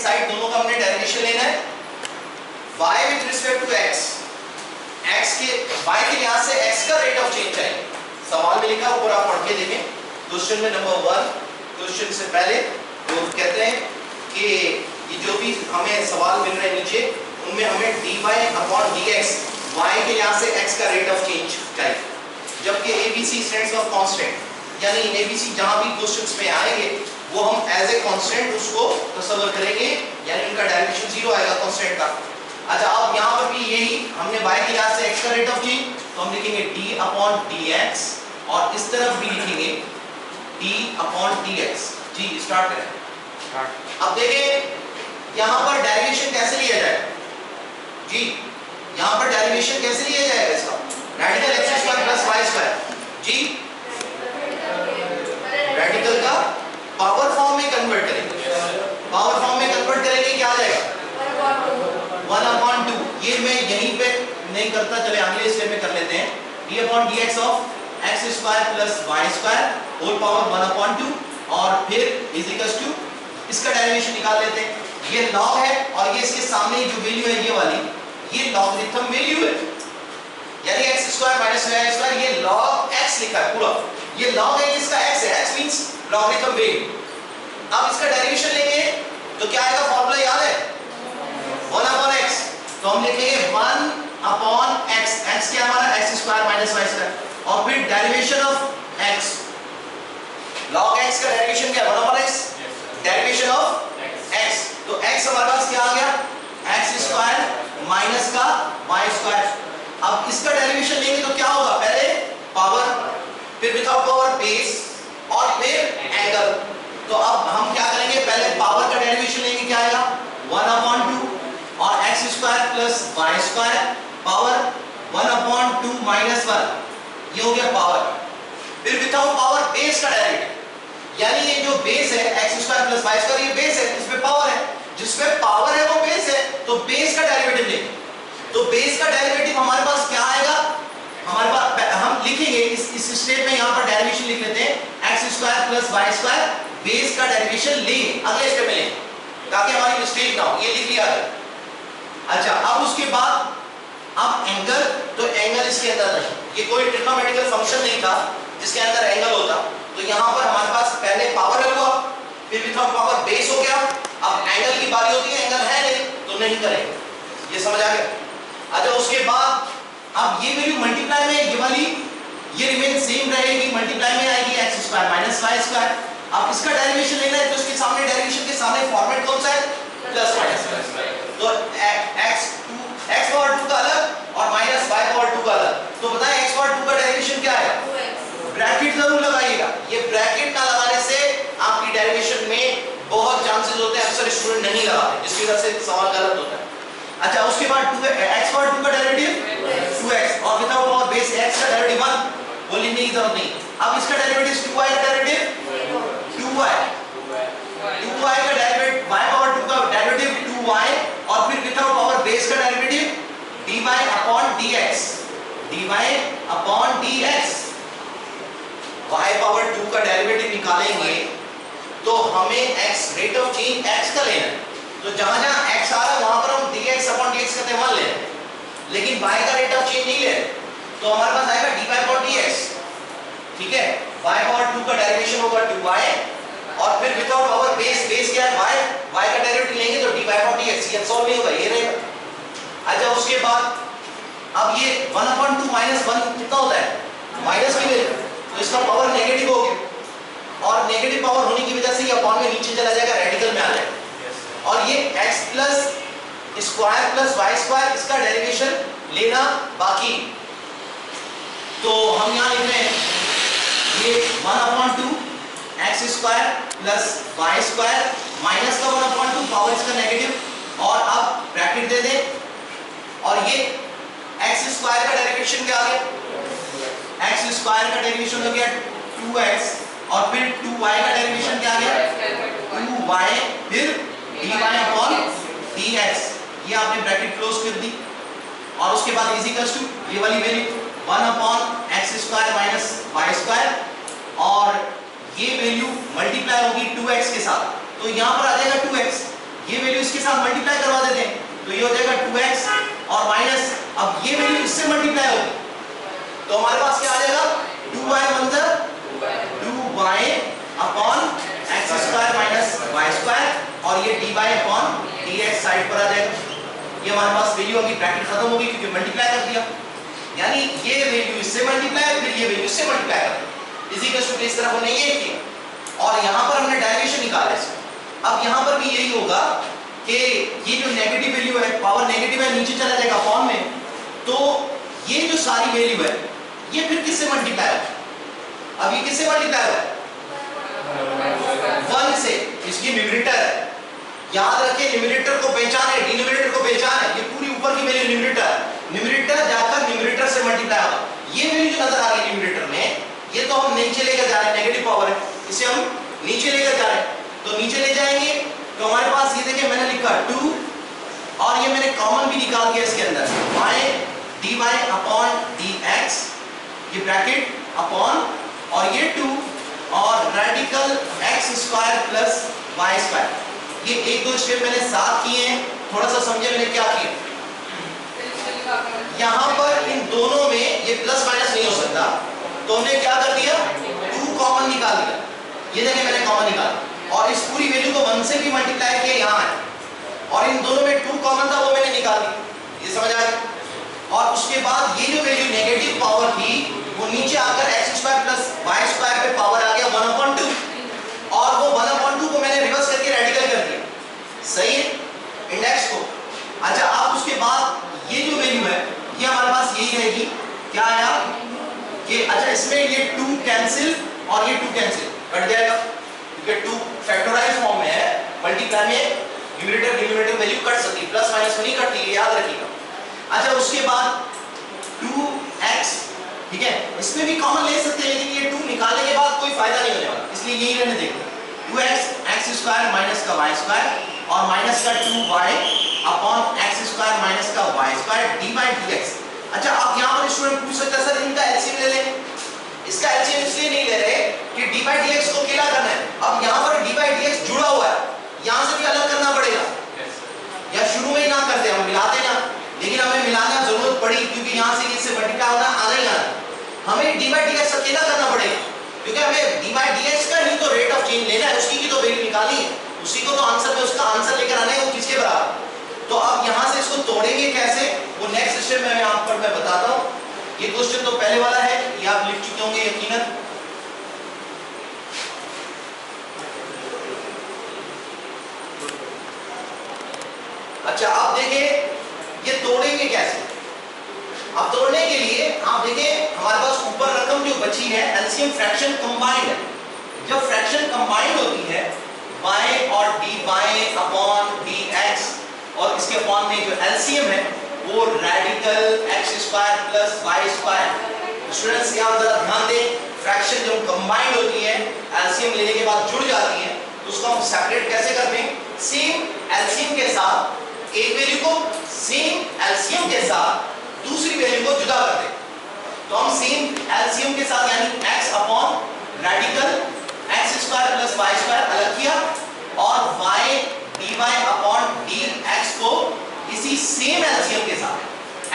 Side दोनों का हमने डेरिवेशन लेना है। y with respect to x, x के y के लिहाज से x का रेट ऑफ चेंज चाहिए। सवाल में लिखा ऊपर आप पढ़ के देखें। क्वेश्चन में नंबर 1, क्वेश्चन से पहले वो कहते हैं कि ये जो भी हमें सवाल मिल रहे हैं नीचे उनमें हमें dy अपॉन dx y के लिहाज से x का रेट ऑफ चेंज चाहिए, जबकि abc स्टैंड्स फॉर कांस्टेंट, यानी abc जहां भी क्वेश्चंस में आएंगे वो हम एज ए कांस्टेंट उसको तस्वर करेंगे, यानी उनका डायरेक्शन 0 आएगा कांस्टेंट का। अच्छा, अब यहाँ पर भी यही हमने y के लिहाज से x का रेट ऑफ चेंज, तो हम लिखेंगे d अपॉन dx और इस तरफ भी लिखेंगे d अपॉन dx। जी स्टार्ट करें। अब देखें यहाँ पर डेरिवेशन कैसे लिया जाए। जी यहाँ पर डेरिवेशन कैसे लिया जाएगा इसका, radical x square plus y square. जी रेडिकल का पावर फॉर्म में कन्वर्ट करेंगे, पावर फॉर्म में कन्वर्ट करेंगे क्या आ जाएगा 1/2। ये मैं यहीं पे नहीं करता, चले अगले स्टेप में कर लेते हैं। d upon dx of x square plus y square whole power 1/2 और फिर इज इक्वल्स टू इसका डेरिवेशन निकाल लेते हैं। ये लॉग है और ये इसके सामने जो वैल्यू है ये वाली, ये लॉगरिथम वैल्यू है, यानी x square minus y square, ये log x लिखा है पूरा, ये log है, इसका x है, x मींस लॉगरिथम वैल्यू। अब इसका डेरिवेशन लेंगे तो क्या आएगा, फार्मूला याद है 1/x, तो हम लिखेंगे 1/x, x क्या हमारा x square minus y square और फिर derivation of x, log x का डेरिवेशन क्या है 1/x, डेरिवेशन ऑफ x, तो x हमारे पास क्या आ गया x स्क्वायर माइनस का y स्क्वायर। अब इसका डेरिवेशन लेंगे तो क्या होगा, पहले पावर, फिर विदाउट पावर बेस और फिर एंगल। तो अब हम क्या करेंगे, पहले पावर का डेरिवेशन लेंगे, क्या आएगा 1/2 और x square plus y square power 1/2 minus 1, ये हो गया पावर। फिर विदाउट पावर बेस का डेरिवेटिव, यानी ये जो बेस है x square plus y square, ये बेस है, इसमें पावर है, जिसमें पावर है वो बेस है, तो बेस का डेरिवेटिव लेंगे। तो बेस का डेरिवेटिव हमारे पास क्या आएगा, हमारे पास हम लिखेंगे इस स्टेप में, यहाँ पर डेरिवेशन लिख लेते हैं x square plus y square, base का डेरिवेशन लेंगे अगले स्टेप में लेंगे ताकि हमारी मिस्टेक ना हो, ये लिख लिया है। अच्छा, अब उसके बाद अब एंगल, तो एंगल इसके अंदर नहीं, ये कोई ट्रिग्नोमेट्रिकल फंक्शन नहीं था जिसके अंदर एंगल होता, तो यहाँ पर हमारे पास पहले पावर हुआ, फिर विदाउट पावर बेस हो गया। अब एंगल की बारी होती है, एंगल है नहीं तो नहीं करेंगे, ये समझ आ गया। अच्छा, उसके बाद अब ये वैल्यू मल्टीप्लाई में ये वाली ये रिमेन सेम रहेगी, मल्टीप्लाई में आएगी x square minus y square. अब इसका डेरिवेशन लेना है तो इसके सामने डेरिवेशन के सामने फॉर्मेट कौन सा है, प्लस माइनस। तो x पावर 2 का अलग और माइनस y पावर 2 का अलग, तो बताएं x पावर 2 का डेरिवेशन क्या है, ब्रैकेट जरूर लगाइएगा, ये ब्रैकेट ना लगाने से आपकी डेरिवेशन में बहुत चांसेस होते हैं, अक्सर स्टूडेंट नहीं लगाते, जिसकी वजह से सवाल गलत होता है। अच्छा, उसके बाद x पावर 2 का डेरिवेटिव 2x और विदाउट पावर बेस x का डेरिवेटिव 1, वो लिखने की जरूरत नहीं। अब इसका डेरिवेटिव 2y का डेरिवेटिव 2y, 2y का डेरिवेटिव y पावर 2 का डेरिवेटिव 2y और फिर विदाउट पावर बेस का derivative dy upon dx, dy upon dx। y power 2 का डेरिवेटिव निकालेंगे तो हमें x rate of change x का लेना है, तो जहां-जहां x आ रहा है वहां पर हम dx अपॉन dx का मान ले, लेकिन y का रेट ऑफ चेंज नहीं ले, तो हमारे पास आएगा dy अपॉन dx। ठीक है, y पावर 2 का डेरिवेशन होगा 2y और फिर विदाउट पावर बेस, बेस क्या है y का डेरिवेटिव लेंगे तो dy अपॉन dx, ये सॉल्व नहीं होगा, ये रहेगा। अच्छा, उसके बाद अब ये 1/2 माइनस 1 कितना होता है, माइनस की वैल्यू, तो इसका पावर नेगेटिव हो गया और नेगेटिव पावर होने की वजह से ये अपॉन में नीचे चला जाएगा, रेडिकल में आ जाएगा। और ये x plus square plus y square, इसका डेरिवेशन लेना बाकी, तो हम यहाँ लिख रहे हैं ये 1/2 x square plus y square minus का 1/2 पावर इसका नेगेटिव और अब ब्रैकेट दे दें और ये x स्क्वायर का डेरिवेशन क्या आ गया, x स्क्वायर का डेरिवेशन हो गया 2x और फिर 2y का डेरिवेशन क्या आ गया 2y, फिर dy अपॉन dx, ये आपने ब्रैकेट क्लोज कर दी और उसके बाद इज इक्वल्स टू ये वाली value 1/x square minus y square और ये वैल्यू मल्टीप्लाई होगी 2x के साथ, तो यहाँ पर आ जाएगा 2x, ये वैल्यू इसके साथ मल्टीप्लाई करवा देते हैं, तो ये हो जाएगा 2x और माइनस, अब ये वैल्यू इससे मल्टीप्लाई होगी तो हमारे पास क्या आ जाएगा 2y मंजर 2y upon x square minus y square और ये dy अपॉन dx साइड पर आ जाएगा। ये हमारे पास वैल्यू होगी, ब्रैकेट खत्म होगी क्योंकि मल्टीप्लाई कर दिया, यानी ये वैल्यू इससे मल्टीप्लाई फिर ये वैल्यू इससे मल्टीप्लाई कर दी, इसी इक्वल टू इस तरफ हमने ये किया और यहां पर हमने डेरिवेशन निकाला इसका। अब यहां पर भी यही होगा कि ये जो नेगेटिव वैल्यू है, पावर नेगेटिव है, नीचे चला जाएगा फॉर्म में, तो ये जो सारी वैल्यू है ये फिर किससे मल्टीप्लाई होगा, अब ये किससे मल्टीप्लाई होगा 1 से, इसकी न्यूमरेटर है, याद रखिए न्यूमरेटर को पहचाने, डिनोमिनेटर को पहचाने, ये पूरी ऊपर की वैल्यू न्यूमरेटर है, न्यूमरेटर जाकर न्यूमरेटर से मल्टीप्लाई होगा। ये वैल्यू जो नजर आ रही है न्यूमरेटर में, ये तो हम नीचे लेकर जा रहे हैं, नेगेटिव पावर है, इसे हम नीचे लेकर जा रहे हैं, तो नीचे ले जाएंगे तो हमारे पास ये देखिए मैंने लिखा 2 और ये मैंने कॉमन भी निकाल दिया इसके अंदर, y dy अपॉन dx, ये ब्रैकेट अपॉन और ये 2 और radical x square plus y square, ये एक दो स्टेप मैंने साथ किए हैं, थोड़ा सा समझे मैंने क्या किया। यहां पर इन दोनों में ये प्लस माइनस नहीं हो सकता, तो हमने क्या कर दिया 2 कॉमन निकाल दिया, ये देखिए मैंने कॉमन निकाला और इस पूरी वैल्यू को 1 से भी मल्टीप्लाई किया यहां है और इन दोनों में 2 कॉमन था वो मैंने निकाल दिया, ये समझ आ गया। और उसके बाद ये जो वैल्यू नेगेटिव पावर थी वो नीचे आकर x square plus y square पे पावर आ गया 1/2 और वो 1/2 को मैंने रिवर्स करके रेडिकल कर दिया, सही है, इंडेक्स को। अच्छा अब उसके बाद ये जो वैल्यू है ये हमारे पास यही रहेगी, क्या आया कि अच्छा इसमें ये 2 कैंसिल और ये 2 कैंसिल कट जाएगा क्योंकि 2 फैक्टराइज फॉर्म में है, मल्टीप्लाई में न्यूमरेटर डिनोमिनेटर वैल्यू कट सकती है, प्लस माइनस में नहीं कटती है, याद रखिएगा। अच्छा उसके बाद 2x, ठीक है, इसमें भी कॉमन ले सकते हैं लेकिन ये 2 निकालने के बाद कोई फायदा नहीं होने वाला, इसलिए यही रहने देंगे 2x x स्क्वायर माइनस का y स्क्वायर और माइनस का 2y upon x square minus का y स्क्वायर dy dx। अच्छा अब यहां पर स्टूडेंट पूछ सकता है सर इनका एलसीएम ले लें, इसका एलसीएम इसलिए नहीं ले रहे कि dy dx को अकेला करना है, अब यहां पर dy dx जुड़ा हुआ है, यहां से भी अलग करना पड़ेगा, या शुरू में ही ना करते हम मिलाते ना, लेकिन हमें मिलाना जरूरत पड़ी क्योंकि यहां से इससे मल्टीप्लाई होना आना ही आना, हमें dy dx अकेला करना पड़ेगा क्योंकि हमें dy dx का ही तो रेट ऑफ चेंज लेना है, उसकी की तो वैल्यू निकालनी है, उसी को तो आंसर में उसका आंसर लेकर आना है, वो किसके बराबर। तो अब यहां से इसको तोड़ेंगे कैसे, वो नेक्स्ट स्टेप में यहां पर मैं बताता हूं। ये क्वेश्चन तो पहले वाला है, ये आप लिख चुके होंगे यकीनन। अच्छा आप देखिए ये तोड़ेंगे कैसे, अब तोड़ने के लिए आप देखिए हमारे पास ऊपर रकम जो बची है एलसीएम फ्रैक्शन कंबाइंड है, जब फ्रैक्शन कंबाइंड होती है y और dy अपॉन dx और इसके अपॉन में जो एलसीएम है वो radical x square plus y square. Students यहां जरा ध्यान दें, फ्रैक्शन जब कंबाइंड होती है एलसीएम लेने के बाद जुड़ जाती है तो उसको हम सेपरेट कैसे करते हैं, सेम एलसीएम के साथ एक वैल्यू को सेम एलसीएम के साथ दूसरी वैल्यू को जुदा करते हैं, तो हम सेम एलसीएम के साथ यानी x upon radical x square plus y square अलग किया और y dy अपॉन dx को इसी सेम एलसीएम के साथ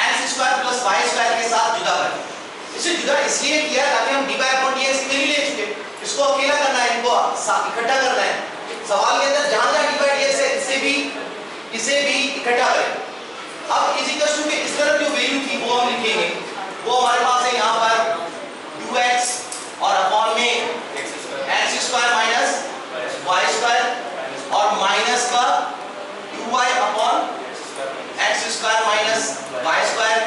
x square plus y square के साथ जुदा कर दिया। इसे जुदा इसलिए किया ताकि हम dy अपॉन dx की वैल्यू ले चुके, इसको अकेला करना है, इनको इकट्ठा करना है, सवाल के अंदर जहां जहां dy dx है इसे भी इकट्ठा करें। अब इसी कस्टू के इस तरफ जो वैल्यू थी वो हम लिखेंगे, वो हमारे पास है यहाँ पर 2x और अपॉन में x square minus y square और माइनस का 2y upon x square minus y square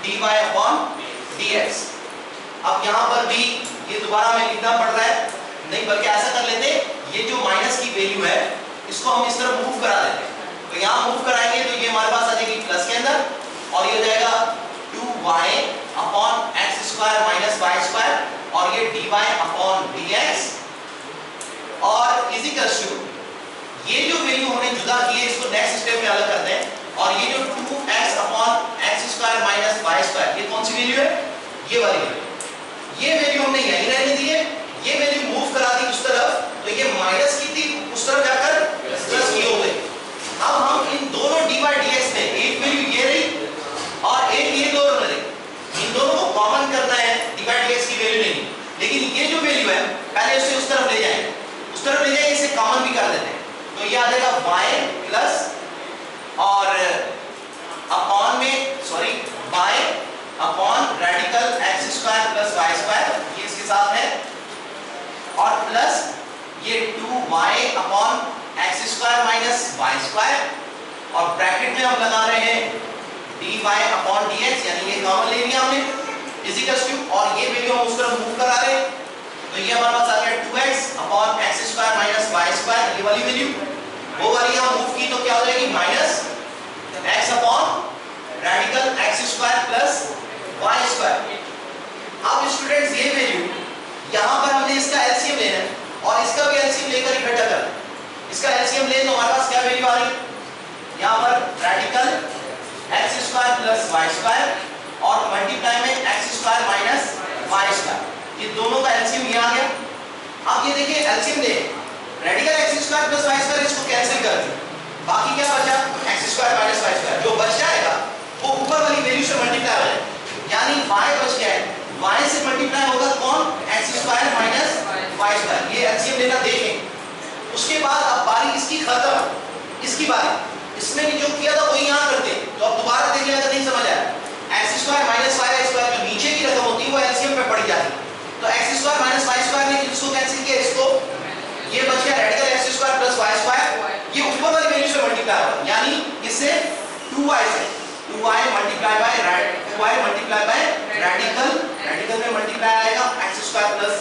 dy upon dx। अब यहाँ पर भी ये दोबारा में लिखना पड़ रहा है, नहीं बल्कि ऐसा कर लेते, ये जो माइनस की वैल्यू है इसको हम इस तरफ मूव करा देते हैं, तो यहाँ मूव कराएंगे तो ये हमारे पास आ जाएगी प्लस के अंदर और ये हो जाएगा 2y upon x square minus y square और ये dy अपॉन dx और इसी टू ये जो वैल्यू हमने जुदा की है इसको नेक्स्ट स्टेप में अलग करते हैं और ये जो 2x upon x square minus y square ये कौन सी वैल्यू है, ये वाली वैल्यू, ये वैल्यू हमने यहीं रहने दी है, ये वैल्यू मूव करा दी उस तरफ तो ये माइनस की थी उस तरफ जाकर प्लस की हो गई। अब हम बाय प्लस और अपॉन में sorry by upon radical X square plus Y square, ये इसके साथ है, और प्लस ये 2y upon X square minus Y square, और ब्रैकेट में हम लगा रहे हैं dy अपॉन dx, यानी ये कॉमन ले लिया हमने, इजिकल्स टू, और ये वैल्यू हम उस तरफ मूव करा रहे हैं, तो ये हमारे पास आ गया 2x upon X square minus Y square, ये वाली वैल्यू, वो वाली हम मूव की तो क्या हो जाएगी minus x upon radical X square plus Y square. अब स्टूडेंट्स ये वैल्यू यहाँ पर हमने इसका एलसीएम लेना है और इसका भी एलसीएम लेकर इकट्ठा करना है। इसका एलसीएम ले तो हमारे पास क्या वैल्यू आ रही है, यहाँ पर radical X square plus Y square और मल्टीप्लाई में X square minus Y square, ये दोनों का एलसीएम ये आ गया। अब ये देखिए एलसीएम ले radical X square plus Y square, इसको कैंसिल कर दिया, बाकी क्या बचा X square minus Y square, जो बच जाएगा वो ऊपर वाली वैल्यू से मल्टीप्लाई हो जाएगा, यानी y बच गया है, y से मल्टीप्लाई होगा कौन X square minus Y square, ये एलसीएम लेना देखें। उसके बाद अब बारी इसकी खत्म, इसकी बारी, इसमें जो किया था वही यहाँ करते, तो अब दोबारा देखिए अगर नहीं समझ आया, X square minus Y square जो नीचे की रकम होती है वो एलसीएम पे पड़ जाती है, तो X square minus Y square ने किसको कैंसिल किया, इसको, ये बच गया radical X square plus Y square, ये ऊपर वाली वैल्यू से मल्टीप्लाई होगा, यानी इससे 2y से 2y मल्टीप्लाई बाय रेडिकल में मल्टीप्लाई आएगा X square plus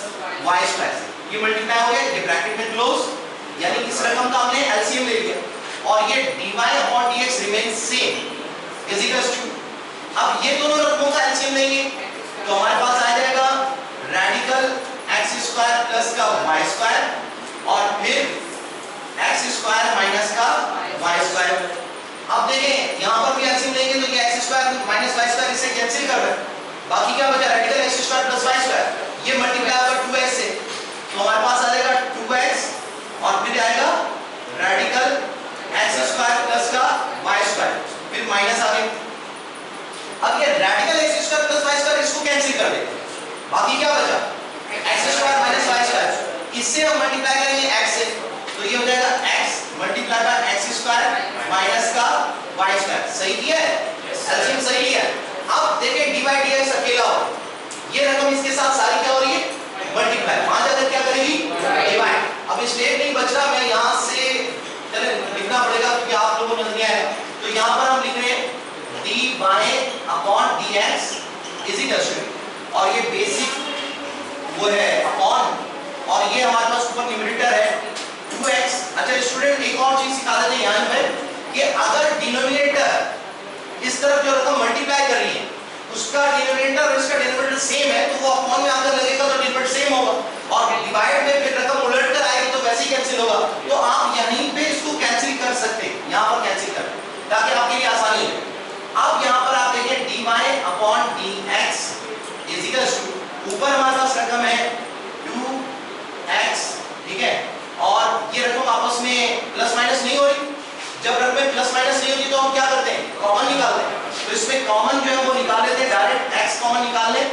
Y square, ये मल्टीप्लाई हो गया, ये ब्रैकेट में क्लोज, यानी इस रकम का हमने एलसीएम ले लिया और ये dy upon dx remain same is equals to, अब ये दोनों रकमों का एलसीएम लेंगे तो हमारे पास आ जाएगा रेडिकल एक्स स्क्वायर प्लस का वाई स्क्वायर और फिर एक्स स्क्वायर माइनस का वाई स्क्वायर। अब देखें यहाँ पर भी एलसीएम लेंगे तो ये X square minus Y square इससे कैंसिल कर रहे हैं, बाकी क्या बचा radical X square plus Y square, ये मल्टीप्लाई होगा 2x से, तो हमारे पास आ जाएगा 2x और फिर आएगा रेडिकल एक्स स्क्वायर प्लस का वाई स्क्वायर, फिर माइनस आ गया। अब ये radical X square plus Y square इसको कैंसिल कर देते, बाकी क्या बचा X square minus Y square, इससे हम मल्टीप्लाई करेंगे x से, तो ये हो जाएगा x multiply by x square minus का वाई स्क्वायर, सही किया है, एलसीएम सही लिया है। अब देखिए dy dx अकेला हो, ये रकम इसके साथ सारी क्या हो रही है मल्टीप्लाई, वहां जाकर क्या करेगी डिवाइड, अब स्टेप नहीं बच रहा, मैं यहां से चले लिखना पड़ेगा क्योंकि आप लोगों को नजर आया, तो यहां पर हम लिख रहे हैं dy upon dx is equal to, और ये बेसिक वो है अपॉन, और ये हमारे पास ऊपर न्यूमरेटर है 2x। अच्छा स्टूडेंट एक और चीज सिखा देते हैं यहाँ पे कि अगर डिनोमिनेटर इस तरफ जो रकम मल्टीप्लाई कर रही है उसका डिनोमिनेटर और इसका डिनोमिनेटर सेम है तो वो अपॉन में आकर लगेगा तो डिनोमिनेटर सेम होगा, और डिवाइड में फिर रकम उलट कर आएगी तो वैसे ही कैंसिल होगा, तो आप यहीं पे इसको कैंसिल कर सकते हैं, यहाँ पर कैंसिल कर ताकि आपके लिए आसानी हो। अब यहाँ पर आप देखिए dy upon dx is equal to, ऊपर हमारे पास रकम है 2x, ठीक है, और ये रकम आपस में प्लस माइनस नहीं हो रही, जब रकम में प्लस माइनस नहीं होती तो हम क्या करते हैं कॉमन निकालते हैं, तो इसमें कॉमन जो है वो निकाल लेते हैं, डायरेक्ट x कॉमन निकाल लें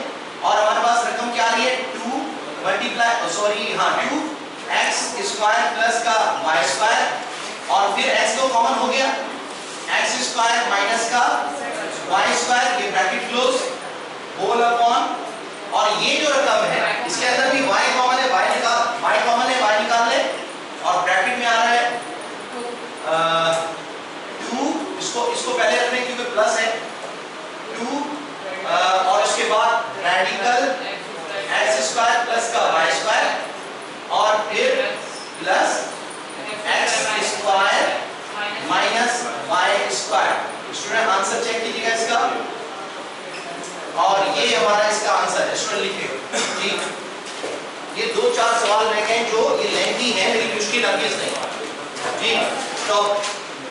और हमारे पास रकम क्या आ रही है 2 मल्टीप्लाई सॉरी हाँ 2x स्क्वायर प्लस का y स्क्वायर और फिर x को कॉमन हो गया x स्क्वायर माइनस का y स्क्वायर, ये ब्रैकेट क्लोज होल अपॉन, और ये जो रकम है इसके अंदर भी y कॉमन है, y कॉमन है, y निकाल ले और ब्रैकेट में आ रहा है 2, इसको पहले रखने क्योंकि प्लस है 2 और उसके बाद रेडिकल एक्स स्क्वायर प्लस का वाई स्क्वायर और फिर plus X square minus Y square. Student answer check कीजिएगा इसका, और ये हमारा इसका आंसर है, स्टूडेंट लिखिए जी। ये 2-4 सवाल रह गए जो ये लेंथी हैं लेकिन मुश्किल अभी नहीं जी। तो